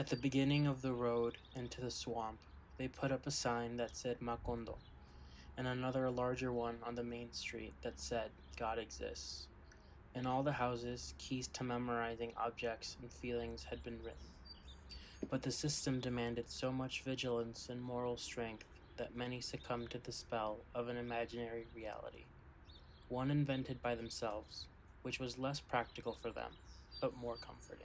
At the beginning of the road into the swamp, they put up a sign that said Macondo, and another larger one on the main street that said God exists. In all the houses, keys to memorizing objects and feelings had been written. But the system demanded so much vigilance and moral strength that many succumbed to the spell of an imaginary reality, one invented by themselves, which was less practical for them, but more comforting.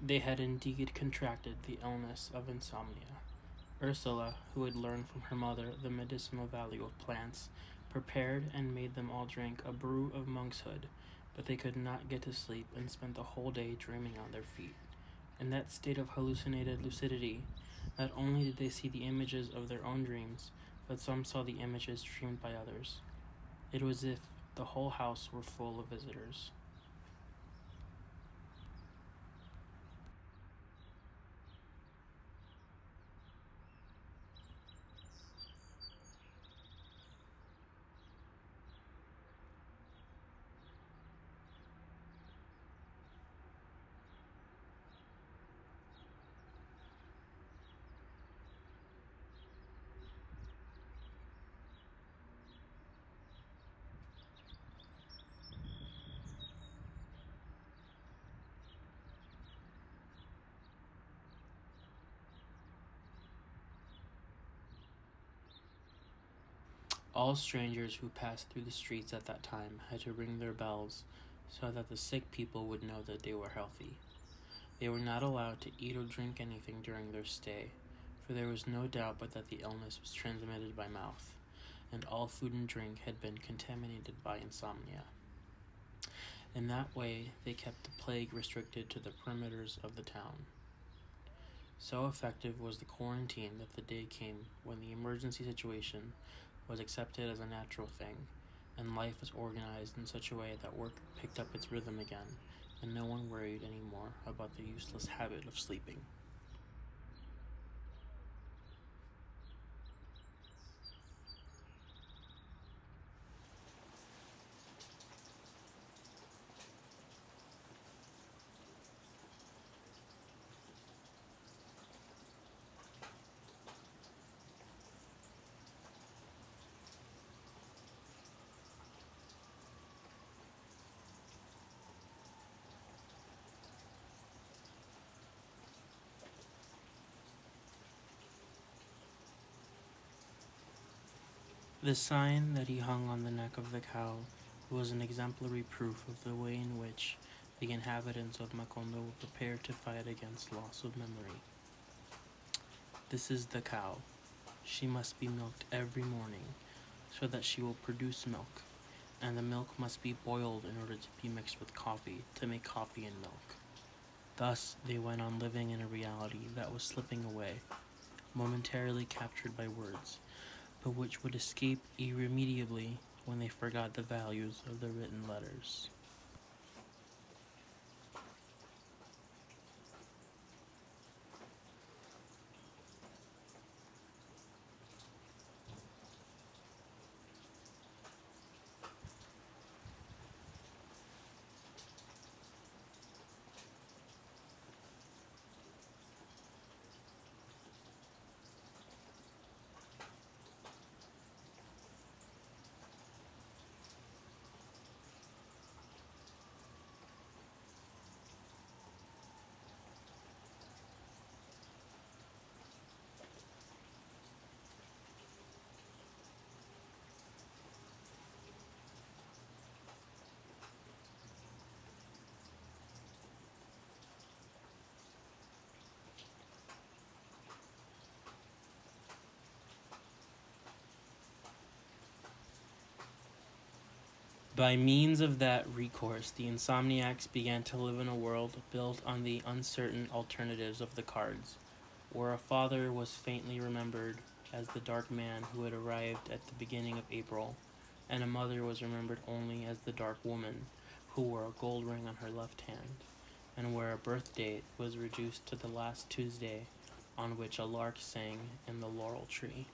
They had indeed contracted the illness of insomnia. Ursula, who had learned from her mother the medicinal value of plants, prepared and made them all drink a brew of monkshood, but they could not get to sleep and spent the whole day dreaming on their feet. In that state of hallucinated lucidity, not only did they see the images of their own dreams, but some saw the images dreamed by others. It was as if the whole house were full of visitors. All strangers who passed through the streets at that time had to ring their bells so that the sick people would know that they were healthy. They were not allowed to eat or drink anything during their stay, for there was no doubt but that the illness was transmitted by mouth, and all food and drink had been contaminated by insomnia. In that way, they kept the plague restricted to the perimeters of the town. So effective was the quarantine that the day came when the emergency situation was accepted as a natural thing, and life was organized in such a way that work picked up its rhythm again, and no one worried anymore about the useless habit of sleeping. The sign that he hung on the neck of the cow was an exemplary proof of the way in which the inhabitants of Macondo were prepared to fight against loss of memory. This is the cow. She must be milked every morning so that she will produce milk, and the milk must be boiled in order to be mixed with coffee to make coffee and milk. Thus they went on living in a reality that was slipping away, momentarily captured by words, but which would escape irremediably when they forgot the values of the written letters. By means of that recourse, the insomniacs began to live in a world built on the uncertain alternatives of the cards, where a father was faintly remembered as the dark man who had arrived at the beginning of April, and a mother was remembered only as the dark woman who wore a gold ring on her left hand, and where a birth date was reduced to the last Tuesday on which a lark sang in the laurel tree.